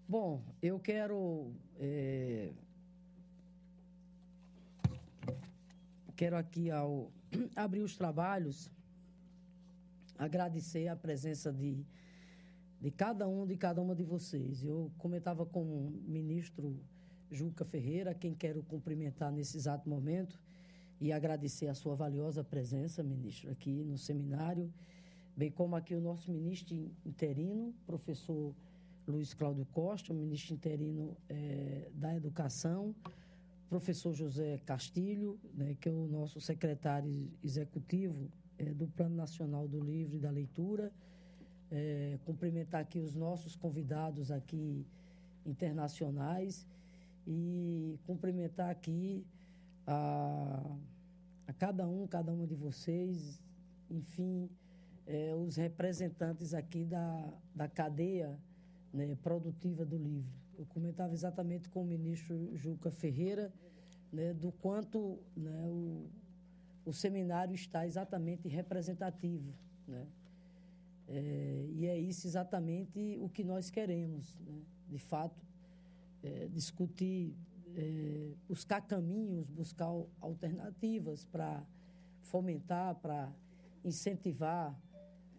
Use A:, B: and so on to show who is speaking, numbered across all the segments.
A: Bom, eu quero aqui, ao abrir os trabalhos, agradecer a presença de cada uma de vocês. Eu comentava com o ministro Juca Ferreira, a quem quero cumprimentar nesse exato momento e agradecer a sua valiosa presença, ministro, aqui no seminário, bem como aqui o nosso ministro interino, professor Luiz Cláudio Costa, o ministro interino da Educação, professor José Castilho, né, que é o nosso secretário executivo do Plano Nacional do Livro e da Leitura. Cumprimentar aqui os nossos convidados aqui internacionais e cumprimentar aqui a cada uma de vocês, enfim, os representantes aqui da cadeia, né, produtiva do livro. Eu comentava exatamente com o ministro Juca Ferreira, né, do quanto, né, o seminário está exatamente representativo, né? E é isso exatamente o que nós queremos, né? De fato, discutir, buscar caminhos, buscar alternativas para fomentar, para incentivar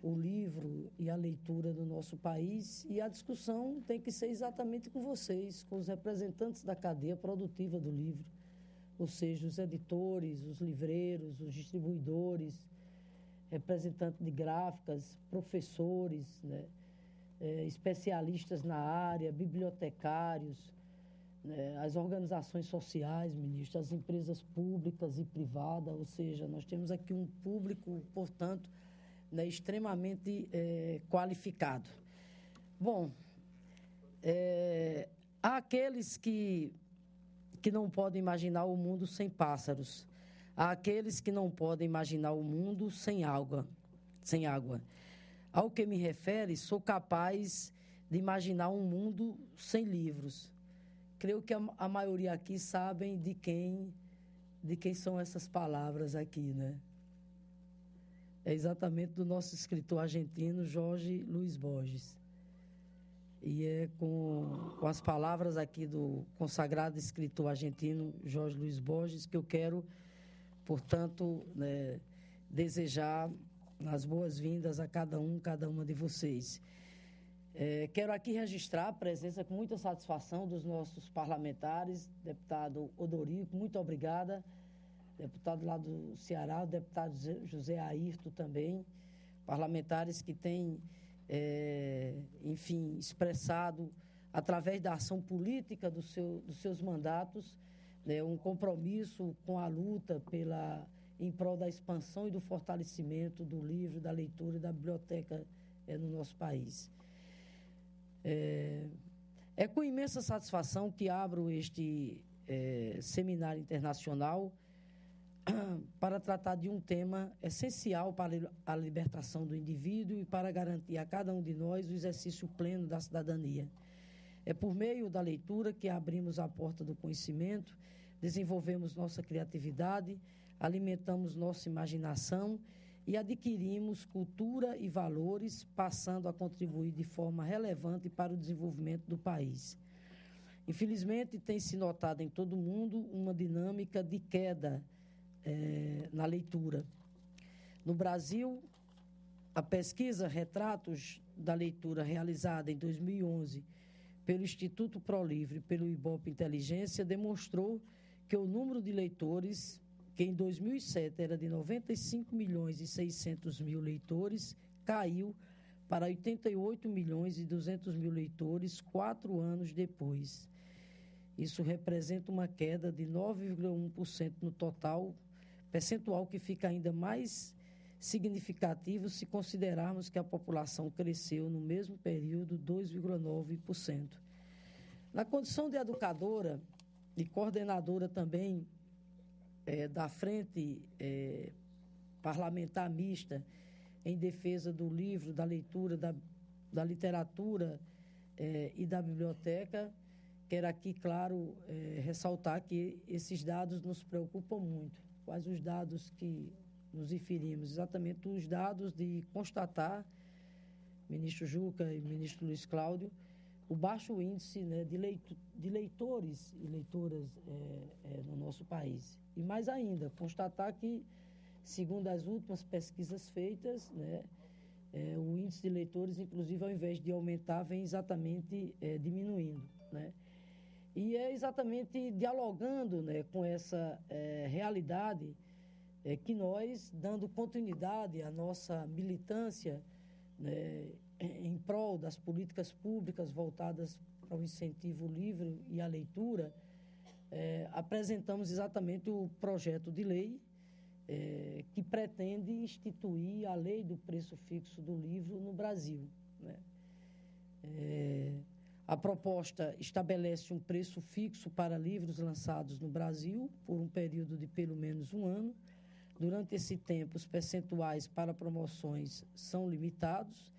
A: o livro e a leitura do nosso país. E a discussão tem que ser exatamente com vocês, com os representantes da cadeia produtiva do livro, ou seja, os editores, os livreiros, os distribuidores, representantes de gráficas, professores, né, especialistas na área, bibliotecários, né, as organizações sociais, ministro, as empresas públicas e privadas, ou seja, nós temos aqui um público, portanto, né, extremamente qualificado. Bom, há aqueles que não podem imaginar o mundo sem pássaros. Há aqueles que não podem imaginar o mundo sem água. Ao que me refere, sou capaz de imaginar um mundo sem livros. Creio que a maioria aqui sabem de quem são essas palavras aqui, né? É exatamente do nosso escritor argentino, Jorge Luiz Borges. E é com as palavras aqui do consagrado escritor argentino, Jorge Luiz Borges, que eu quero, portanto, né, desejar as boas-vindas a cada uma de vocês. Quero aqui registrar a presença com muita satisfação dos nossos parlamentares, deputado Odorico, muito obrigada, deputado lá do Ceará, o deputado José Ayrton também, parlamentares que têm, enfim, expressado, através da ação política dos seus mandatos, né, um compromisso com a luta em prol da expansão e do fortalecimento do livro, da leitura e da biblioteca no nosso país. É com imensa satisfação que abro este seminário internacional para tratar de um tema essencial para a libertação do indivíduo e para garantir a cada um de nós o exercício pleno da cidadania. É por meio da leitura que abrimos a porta do conhecimento, desenvolvemos nossa criatividade, alimentamos nossa imaginação e adquirimos cultura e valores, passando a contribuir de forma relevante para o desenvolvimento do país. Infelizmente, tem se notado em todo o mundo uma dinâmica de queda na leitura. No Brasil, a pesquisa Retratos da Leitura, realizada em 2011 pelo Instituto ProLivre e pelo Ibope Inteligência, demonstrou que o número de leitores, que em 2007 era de 95.600.000 leitores, caiu para 88.200.000 leitores 4 anos depois. Isso representa uma queda de 9,1% no total, percentual que fica ainda mais significativo se considerarmos que a população cresceu no mesmo período 2,9%. Na condição de educadora e coordenadora também da Frente Parlamentar Mista em defesa do livro, da leitura, da literatura e da biblioteca, quero aqui, claro, ressaltar que esses dados nos preocupam muito. Quais os dados que nos referimos? Exatamente os dados de constatar, ministro Juca e ministro Luiz Cláudio, o baixo índice, né, de leitores e leitoras no nosso país. E mais ainda, constatar que, segundo as últimas pesquisas feitas, né, o índice de leitores, inclusive, ao invés de aumentar, vem exatamente diminuindo, né? E é exatamente dialogando, né, com essa realidade que nós, dando continuidade à nossa militância, né, em prol das políticas públicas voltadas para o incentivo ao livro e à leitura, apresentamos exatamente o projeto de lei que pretende instituir a lei do preço fixo do livro no Brasil, né? A proposta estabelece um preço fixo para livros lançados no Brasil por um período de pelo menos um ano. Durante esse tempo, os percentuais para promoções são limitados.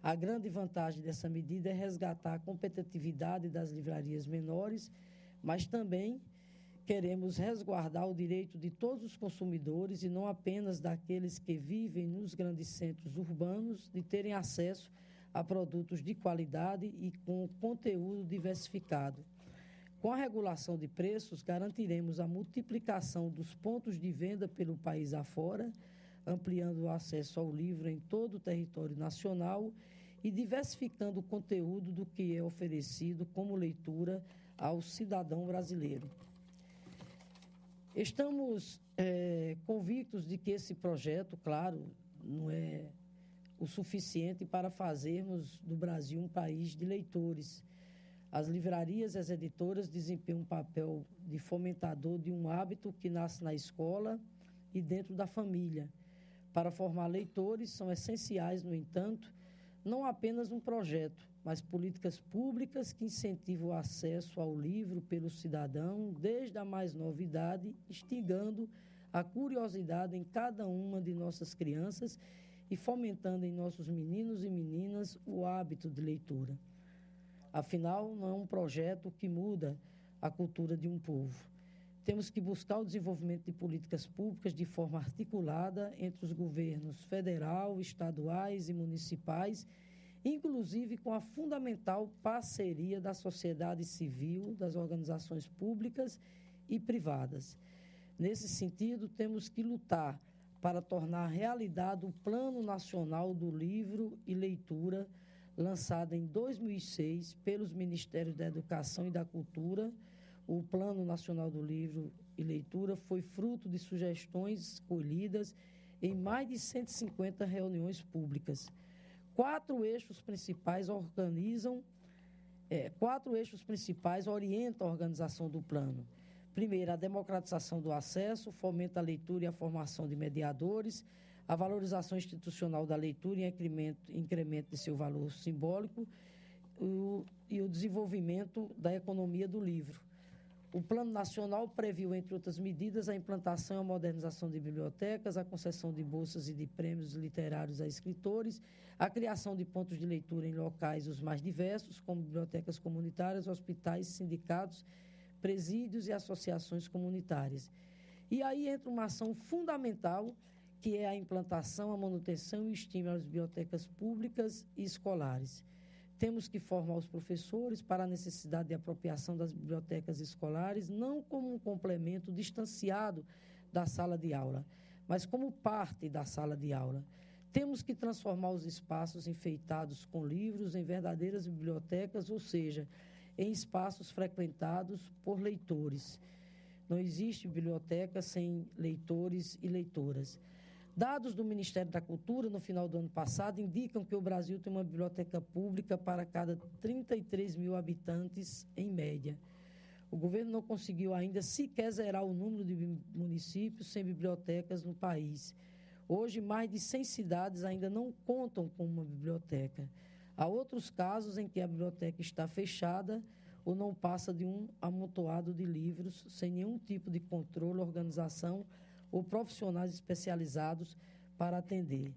A: A grande vantagem dessa medida é resgatar a competitividade das livrarias menores, mas também queremos resguardar o direito de todos os consumidores e não apenas daqueles que vivem nos grandes centros urbanos de terem acesso a produtos de qualidade e com conteúdo diversificado. Com a regulação de preços, garantiremos a multiplicação dos pontos de venda pelo país afora, ampliando o acesso ao livro em todo o território nacional e diversificando o conteúdo do que é oferecido como leitura ao cidadão brasileiro. Estamos convictos de que esse projeto, claro, não é o suficiente para fazermos do Brasil um país de leitores. As livrarias e as editoras desempenham um papel de fomentador de um hábito que nasce na escola e dentro da família. Para formar leitores, são essenciais, no entanto, não apenas um projeto, mas políticas públicas que incentivam o acesso ao livro pelo cidadão desde a mais nova idade, instigando a curiosidade em cada uma de nossas crianças e fomentando em nossos meninos e meninas o hábito de leitura. Afinal, não é um projeto que muda a cultura de um povo. Temos que buscar o desenvolvimento de políticas públicas de forma articulada entre os governos federal, estaduais e municipais, inclusive com a fundamental parceria da sociedade civil, das organizações públicas e privadas. Nesse sentido, temos que lutar para tornar realidade o Plano Nacional do Livro e Leitura, lançado em 2006 pelos Ministérios da Educação e da Cultura. O Plano Nacional do Livro e Leitura foi fruto de sugestões escolhidas em mais de 150 reuniões públicas. Quatro eixos principais orientam a organização do plano. Primeiro, a democratização do acesso, fomenta a leitura e a formação de mediadores, a valorização institucional da leitura e incremento de seu valor simbólico e o desenvolvimento da economia do livro. O Plano Nacional previu, entre outras medidas, a implantação e a modernização de bibliotecas, a concessão de bolsas e de prêmios literários a escritores, a criação de pontos de leitura em locais os mais diversos, como bibliotecas comunitárias, hospitais, sindicatos, presídios e associações comunitárias. E aí entra uma ação fundamental, que é a implantação, a manutenção e o estímulo às bibliotecas públicas e escolares. Temos que formar os professores para a necessidade de apropriação das bibliotecas escolares, não como um complemento distanciado da sala de aula, mas como parte da sala de aula. Temos que transformar os espaços enfeitados com livros em verdadeiras bibliotecas, ou seja, em espaços frequentados por leitores. Não existe biblioteca sem leitores e leitoras. Dados do Ministério da Cultura, no final do ano passado, indicam que o Brasil tem uma biblioteca pública para cada 33 mil habitantes, em média. O governo não conseguiu ainda sequer zerar o número de municípios sem bibliotecas no país. Hoje, mais de 100 cidades ainda não contam com uma biblioteca. Há outros casos em que a biblioteca está fechada ou não passa de um amontoado de livros, sem nenhum tipo de controle, organização ou profissionais especializados para atender.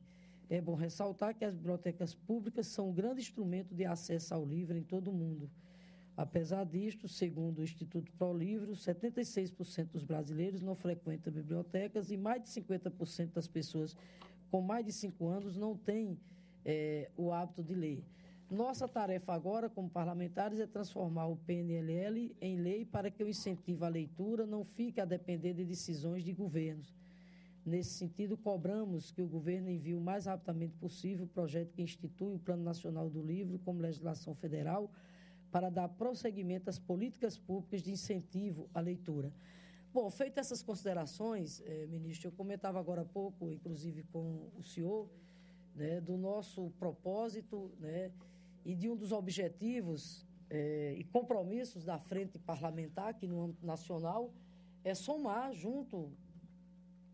A: É bom ressaltar que as bibliotecas públicas são um grande instrumento de acesso ao livro em todo o mundo. Apesar disto, segundo o Instituto ProLivro, 76% dos brasileiros não frequentam bibliotecas e mais de 50% das pessoas com mais de 5 anos não têm o hábito de ler. Nossa tarefa agora, como parlamentares, é transformar o PNLL em lei para que o incentivo à leitura não fique a depender de decisões de governos. Nesse sentido, cobramos que o governo envie o mais rapidamente possível o projeto que institui o Plano Nacional do Livro como legislação federal para dar prosseguimento às políticas públicas de incentivo à leitura. Bom, feitas essas considerações, ministro, eu comentava agora há pouco, inclusive com o senhor, né, do nosso propósito, né, e de um dos objetivos e compromissos da frente parlamentar aqui no âmbito nacional é somar junto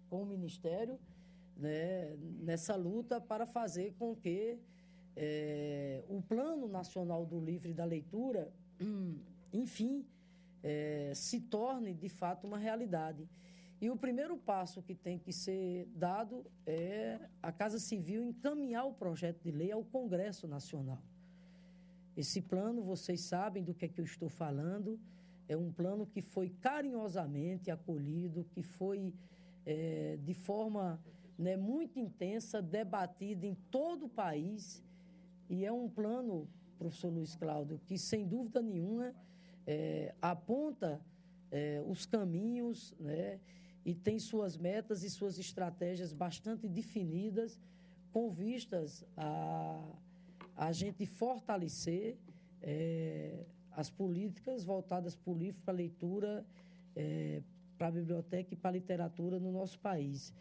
A: com o Ministério, né, nessa luta para fazer com que o Plano Nacional do Livro e da Leitura, enfim, se torne de fato uma realidade. E o primeiro passo que tem que ser dado é a Casa Civil encaminhar o projeto de lei ao Congresso Nacional. Esse plano, vocês sabem do que é que eu estou falando, é um plano que foi carinhosamente acolhido, que foi de forma, né, muito intensa, debatido em todo o país, e é um plano, professor Luiz Cláudio, que sem dúvida nenhuma aponta os caminhos, né, e tem suas metas e suas estratégias bastante definidas, com vistas a gente fortalecer as políticas voltadas para o livro, para a leitura, para a biblioteca e para a literatura no nosso país.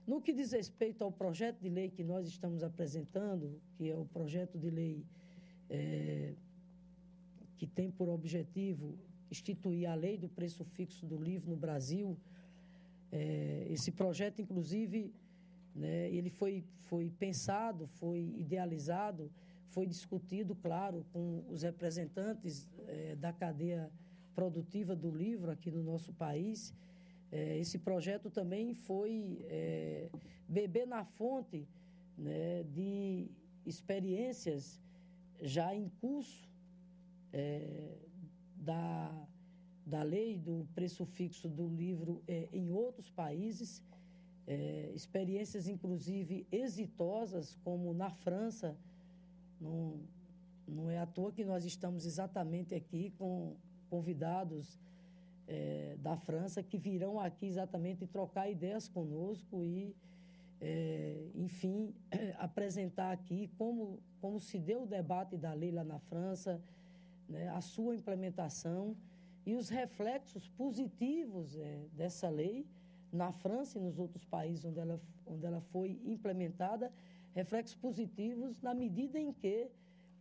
A: No que diz respeito ao projeto de lei que nós estamos apresentando, que é o projeto de lei que tem por objetivo instituir a lei do preço fixo do livro no Brasil, esse projeto, inclusive, né, ele foi pensado, foi idealizado, foi discutido, claro, com os representantes da cadeia produtiva do livro aqui no nosso país. Esse projeto também foi beber na fonte, né, de experiências já em curso da lei do preço fixo do livro em outros países, experiências, inclusive, exitosas, como na França. Não é à toa que nós estamos exatamente aqui com convidados da França que virão aqui exatamente trocar ideias conosco e, enfim, apresentar aqui como se deu o debate da lei lá na França, né, a sua implementação e os reflexos positivos dessa lei na França e nos outros países onde ela foi implementada, reflexos positivos na medida em que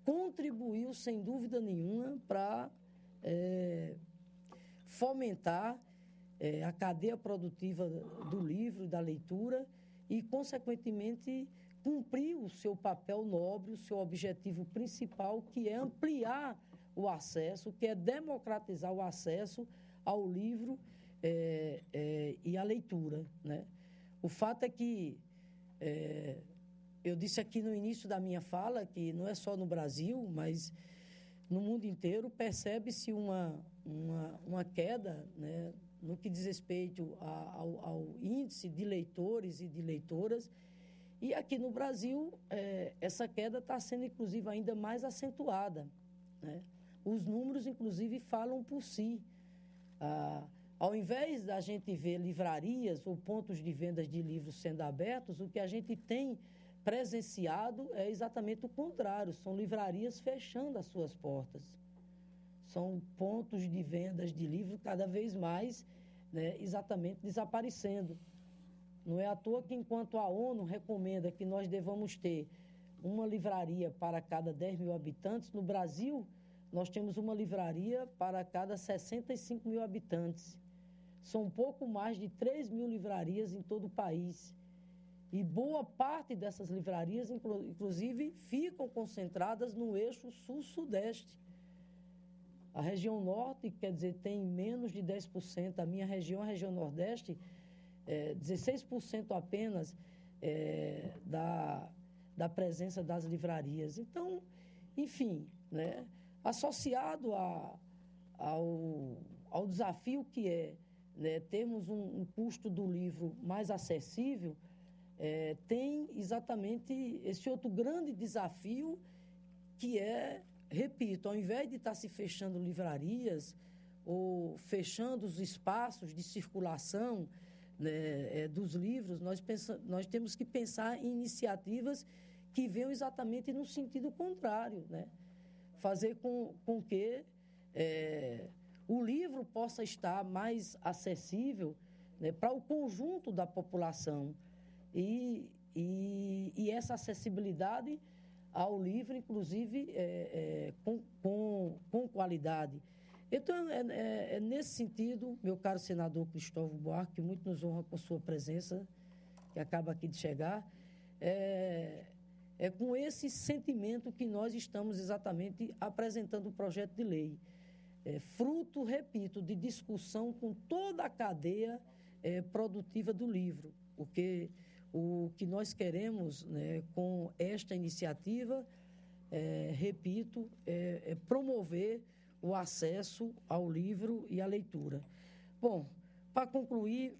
A: contribuiu, sem dúvida nenhuma, para fomentar a cadeia produtiva do livro e da leitura e, consequentemente, cumprir o seu papel nobre, o seu objetivo principal, que é ampliar o acesso, que é democratizar o acesso ao livro e à leitura, né? O fato é que eu disse aqui no início da minha fala que não é só no Brasil, mas no mundo inteiro percebe-se uma queda, né, no que diz respeito ao índice de leitores e de leitoras. E aqui no Brasil, essa queda está sendo, inclusive, ainda mais acentuada, né? Os números, inclusive, falam por si. Ao invés da gente ver livrarias ou pontos de vendas de livros sendo abertos, o que a gente tem presenciado é exatamente o contrário. São livrarias fechando as suas portas. São pontos de vendas de livros cada vez mais, né, exatamente desaparecendo. Não é à toa que, enquanto a ONU recomenda que nós devamos ter uma livraria para cada 10 mil habitantes, no Brasil nós temos uma livraria para cada 65 mil habitantes. São um pouco mais de 3 mil livrarias em todo o país. E boa parte dessas livrarias, inclusive, ficam concentradas no eixo sul-sudeste. A região norte, quer dizer, tem menos de 10%. A minha região, a região nordeste, 16% apenas da presença das livrarias. Então, enfim, né, associado ao desafio que né, termos um custo do livro mais acessível, tem exatamente esse outro grande desafio que é, repito, ao invés de estar se fechando livrarias ou fechando os espaços de circulação, né, dos livros, nós temos que pensar em iniciativas que venham exatamente no sentido contrário, né? Fazer com que o livro possa estar mais acessível, né, para o conjunto da população. E essa acessibilidade ao livro, inclusive, com qualidade. Então, é nesse sentido, meu caro senador Cristóvão Buarque, que muito nos honra com sua presença, que acaba aqui de chegar, é com esse sentimento que nós estamos exatamente apresentando o projeto de lei. Fruto, repito, de discussão com toda a cadeia produtiva do livro, porque o que nós queremos, né, com esta iniciativa, repito, é promover o acesso ao livro e à leitura. Bom, para concluir,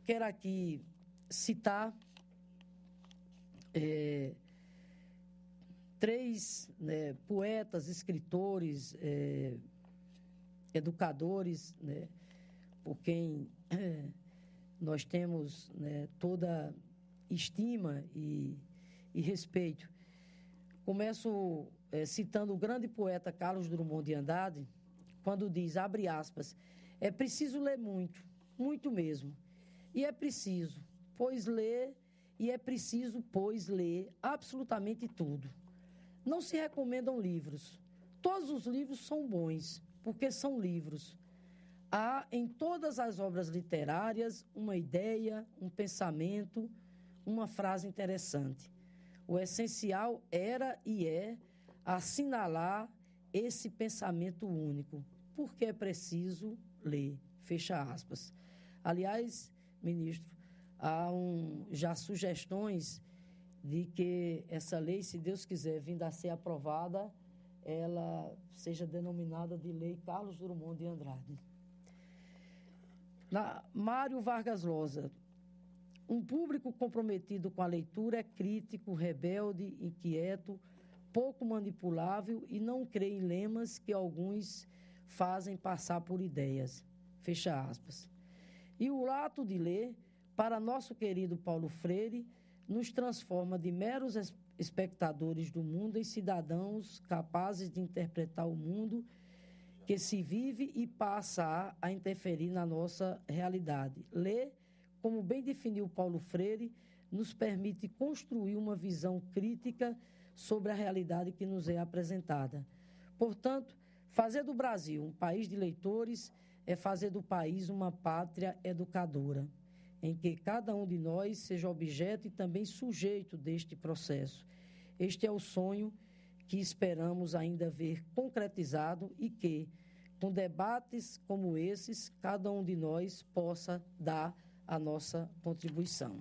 A: quero aqui citar três, né, poetas, escritores, educadores, né, por quem nós temos, né, toda estima e respeito. Começo citando o grande poeta Carlos Drummond de Andrade, quando diz, abre aspas, é preciso ler muito, muito mesmo. E é preciso, pois ler absolutamente tudo. Não se recomendam livros. Todos os livros são bons, porque são livros. Há em todas as obras literárias uma ideia, um pensamento, uma frase interessante. O essencial era e é assinalar esse pensamento único, porque é preciso ler. Fecha aspas. Aliás, ministro, há já sugestões de que essa lei, se Deus quiser, vindo a ser aprovada, ela seja denominada de Lei Carlos Drummond de Andrade. Mário Vargas Llosa. Um público comprometido com a leitura é crítico, rebelde, inquieto, pouco manipulável e não crê em lemas que alguns fazem passar por ideias. Fecha aspas. E o ato de ler, para nosso querido Paulo Freire, nos transforma de meros espectadores do mundo em cidadãos capazes de interpretar o mundo que se vive e passa a interferir na nossa realidade. Ler, como bem definiu Paulo Freire, nos permite construir uma visão crítica sobre a realidade que nos é apresentada. Portanto, fazer do Brasil um país de leitores é fazer do país uma pátria educadora, em que cada um de nós seja objeto e também sujeito deste processo. Este é o sonho que esperamos ainda ver concretizado e que, com debates como esses, cada um de nós possa dar a nossa contribuição.